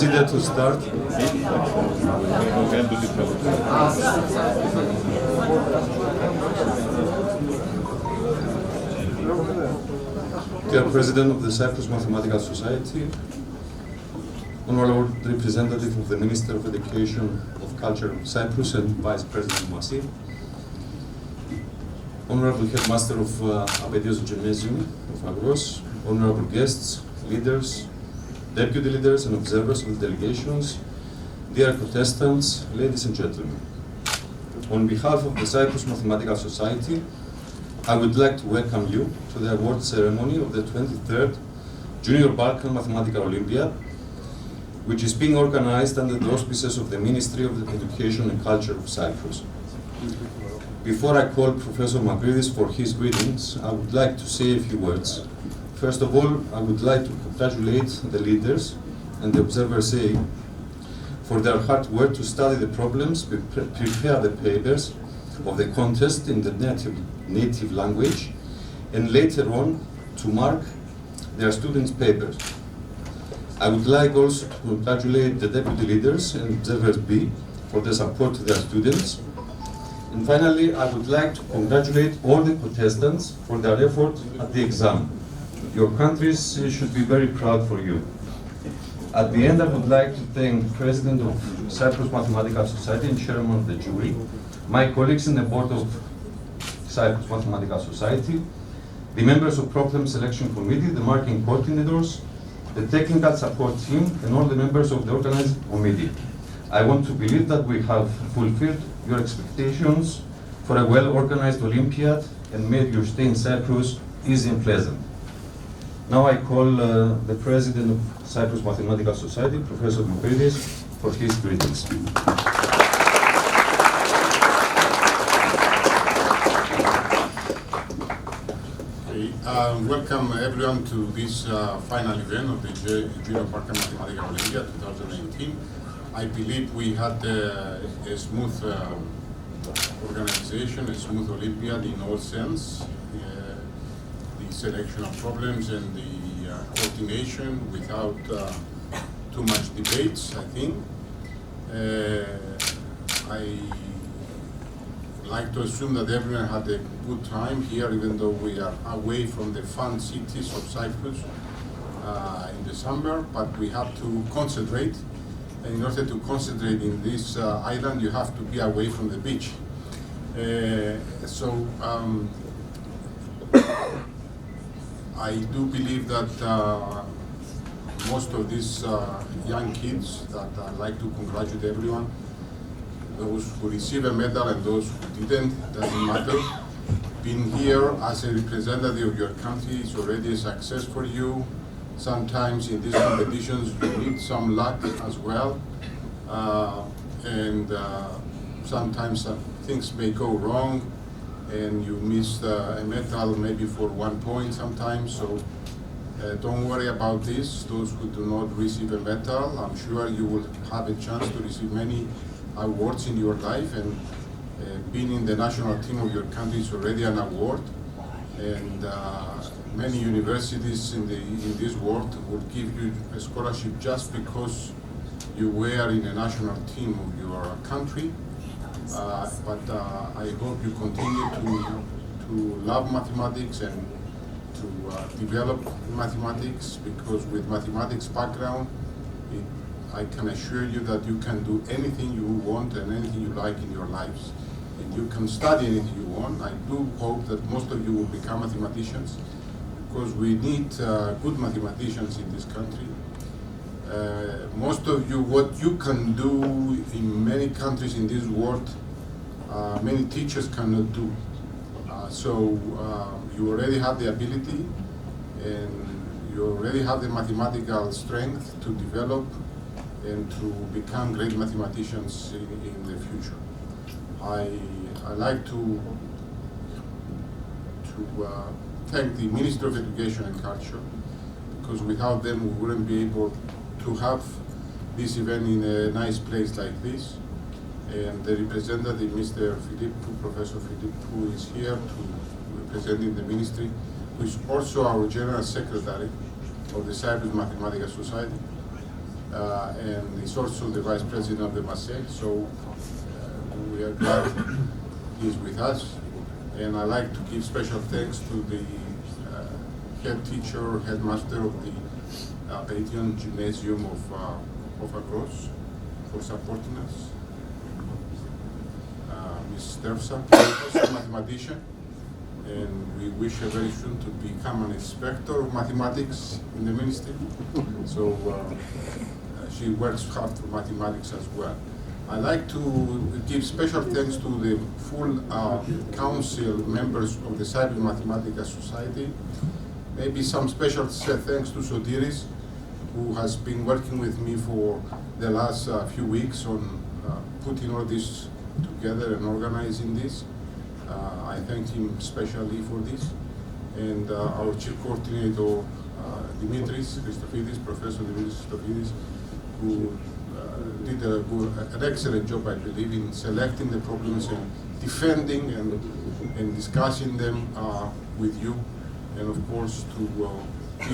seated to start. Dear President of the Cyprus Mathematical Society, Honorable Representative of the Minister of Education of Culture of Cyprus and Vice President Masi, Honorable Headmaster of Apedios Gymnasium of Agros, Honorable guests, leaders, deputy leaders and observers of the delegations, dear contestants, ladies and gentlemen. On behalf of the Cyprus Mathematical Society, I would like to welcome you to the award ceremony of the 23rd Junior Balkan Mathematical Olympiad, which is being organized under the auspices of the Ministry of Education and Culture of Cyprus. Before I call Professor Magridis for his greetings, I would like to say a few words. First of all, I would like to congratulate the leaders and the observers for their hard work to study the problems, prepare the papers of the contest in the native language, and later on to mark their students' papers. I would like also to congratulate the deputy leaders and observers B for their support to their students. And finally, I would like to congratulate all the contestants for their effort at the exam. Your countries should be very proud for you. At the end, I would like to thank the President of Cyprus Mathematical Society and Chairman of the jury, my colleagues in the Board of Cyprus Mathematical Society, the members of Problem Selection Committee, the marking coordinators, the technical support team, and all the members of the organizing committee. I want to believe that we have fulfilled your expectations for a well-organized Olympiad and made your stay in Cyprus easy and pleasant. Now I call the President of Cyprus Mathematical Society, Professor Magridis, for his greetings. Welcome everyone to this final event of the Junior Balkan Mathematical Olympiad 2018. I believe we had a smooth organization, a smooth Olympiad in all sense. The selection of problems and the coordination without too much debates, I think. I like to assume that everyone had a good time here, even though we are away from the fun cities of Cyprus in the summer, but we have to concentrate. And in order to concentrate in this island, you have to be away from the beach. I do believe that most of these young kids, that I'd like to congratulate everyone, those who receive a medal and those who didn't, doesn't matter. Being here as a representative of your country is already a success for you. Sometimes in these competitions you need some luck as well, and sometimes things may go wrong and you miss a medal maybe for 1 point sometimes, so don't worry about this. Those who do not receive a medal, I'm sure you will have a chance to receive many awards in your life, and being in the national team of your country is already an award, and many universities in this world will give you a scholarship just because you were in a national team of your country. But I hope you continue to love mathematics and to develop mathematics, because with mathematics background, I can assure you that you can do anything you want and anything you like in your lives. And you can study anything you want. I do hope that most of you will become mathematicians, because we need good mathematicians in this country. Most of you, what you can do in many countries in this world, many teachers cannot do. So you already have the ability, and you already have the mathematical strength to develop and to become great mathematicians in the future. I like to thank the Minister of Education and Culture, because without them we wouldn't be able to have this event in a nice place like this. And the representative, Mr. Philippou, Professor Philippou, is here to representing the ministry, who is also our General Secretary of the Cyprus Mathematical Society. and he's also the vice president of the Marseille. So we are glad he's with us. And I'd like to give special thanks to the head teacher, headmaster of the Balkan Gymnasium of Agros for supporting us. Ms. Sterfsa, also a mathematician, and we wish her very soon to become an inspector of mathematics in the ministry. So she works hard for mathematics as well. I'd like to give special thanks to the full council members of the Cyprus Mathematical Society. Maybe some special thanks to Sotiris, who has been working with me for the last few weeks on putting all this together and organizing this. I thank him especially for this. And our chief coordinator, Dimitris Christofidis, Professor Dimitris Christofidis, who did an excellent job, I believe, in selecting the problems and defending and discussing them with you, and of course to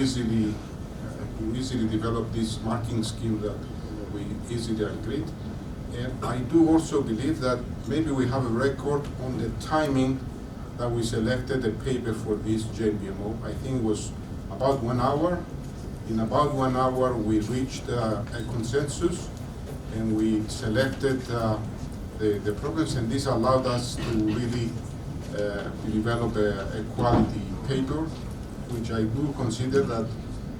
easily develop this marking scheme that we easily agreed. And I do also believe that maybe we have a record on the timing that we selected a paper for this JBMO. I think it was about 1 hour. In about 1 hour, we reached a consensus, and we selected the problems, and this allowed us to really develop a quality paper, which I do consider that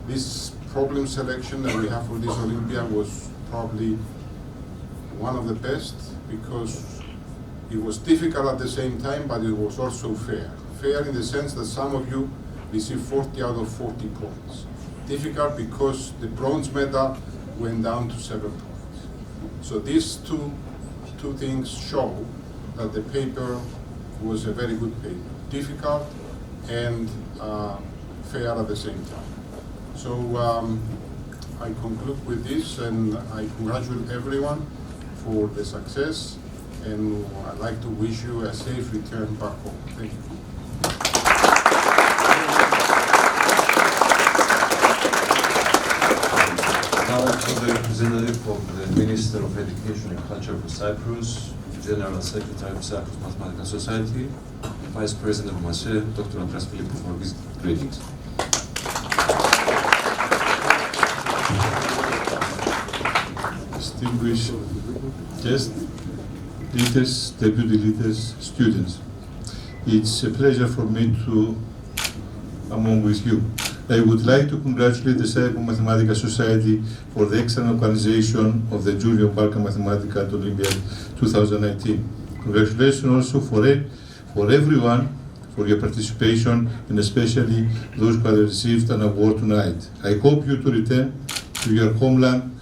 this problem selection that we have for this Olympiad was probably one of the best, because it was difficult at the same time, but it was also fair. Fair in the sense that some of you received 40 out of 40 points. Difficult because the bronze medal went down to 7 points. So these two things show that the paper was a very good paper. Difficult and fair at the same time. So I conclude with this, and I congratulate everyone for the success, and I'd like to wish you a safe return back home. Thank you. Now for the representative of the Minister of Education and Culture for Cyprus, General Secretary of Cyprus Mathematical Society, Vice President of Marseille, Dr. Andreas Philippou, for his greetings. Distinguished guests, leaders, deputy leaders, students. It's a pleasure for me to among with you. I would like to congratulate the Cyprus Mathematical Society for the excellent organization of the Junior Balkan Mathematical Olympiad 2019. Congratulations also for everyone for your participation, and especially those who have received an award tonight. I hope you to return to your homeland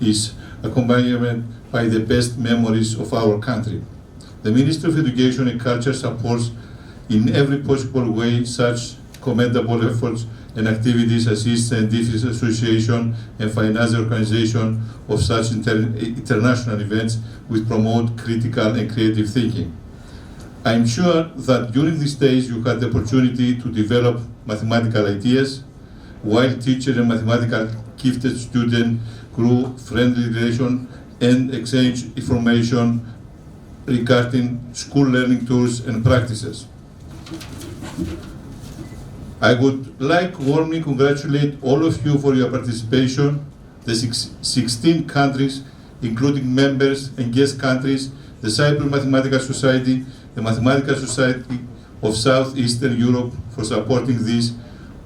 is accompanied by the best memories of our country. The Ministry of Education and Culture supports in every possible way such commendable efforts and activities, assist scientific association and financial organization of such international events which promote critical and creative thinking. I am sure that during these days you had the opportunity to develop mathematical ideas, while teachers and mathematical gifted students grew friendly relations and exchange information regarding school learning tools and practices. I would like to warmly congratulate all of you for your participation, the 16 countries, including members and guest countries, the Cyprus Mathematical Society, the Mathematical Society of Southeastern Europe for supporting this,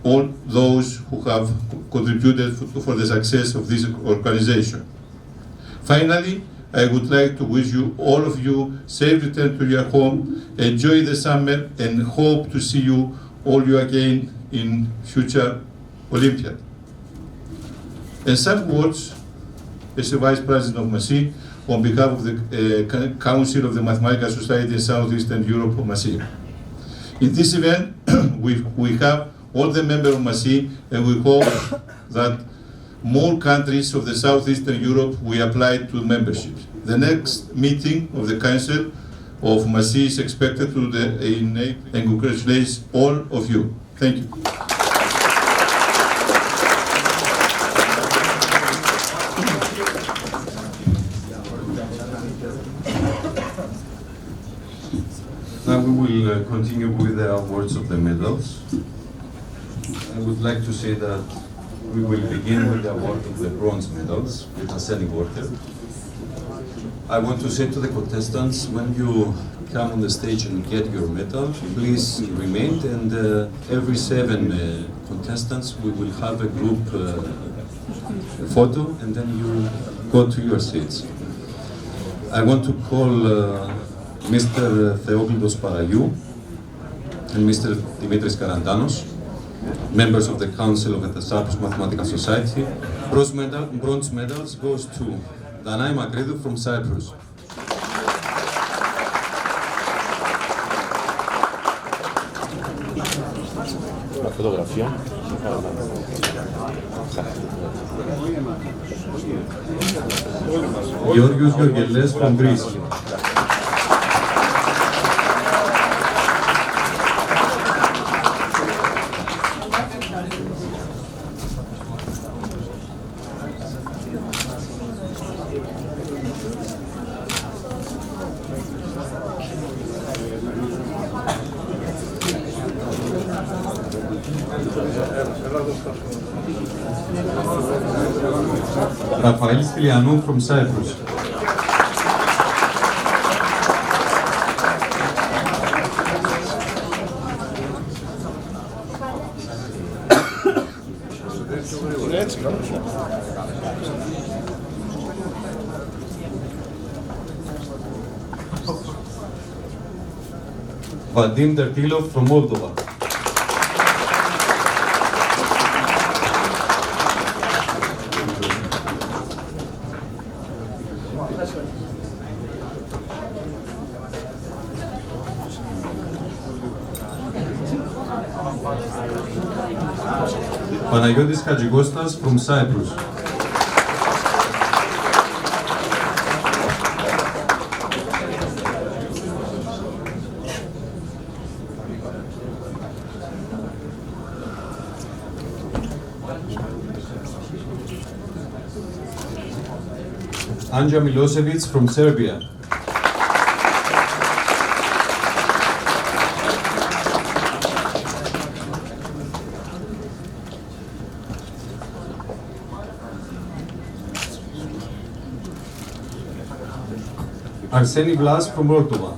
all those who have contributed for the success of this organization. Finally, I would like to wish you, all of you, safe return to your home, enjoy the summer, and hope to see you all you again in future Olympiad. And some words as the Vice President of MASI on behalf of the Council of the Mathematical Society in Southeastern Europe of MASI. In this event, we have all the members of MASI, and we hope that more countries of the Southeastern Europe will apply to membership. The next meeting of the Council of MASI is expected in April, and congratulations all of you. Thank you. Now we will continue with the awards of the medals. I would like to say that we will begin with the award of the bronze medals with ascending order. I want to say to the contestants, when you come on the stage and get your medal, please remain, and every 7 contestants we will have a group photo, and then you go to your seats. I want to call Mr. Theoglidos Paragiou and Mr. Dimitris Karantanos, members of the Council of the Cyprus Mathematical Society. Bronze medals goes to Danai Makridou from Cyprus. La fotografía. Georgios Georgeles from Greece. Rafael Stylianou from Cyprus. Vadim Tertilov from Moldova. Panagiotis Hadzikostas from Cyprus. Anja Milosevic from Serbia. Arseni Vlas from Moldova.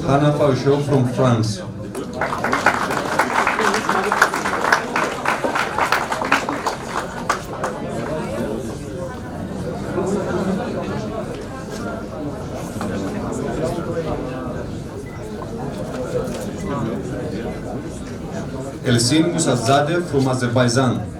Hannah Fauchot from France. Elsin Musadzadev from Azerbaijan.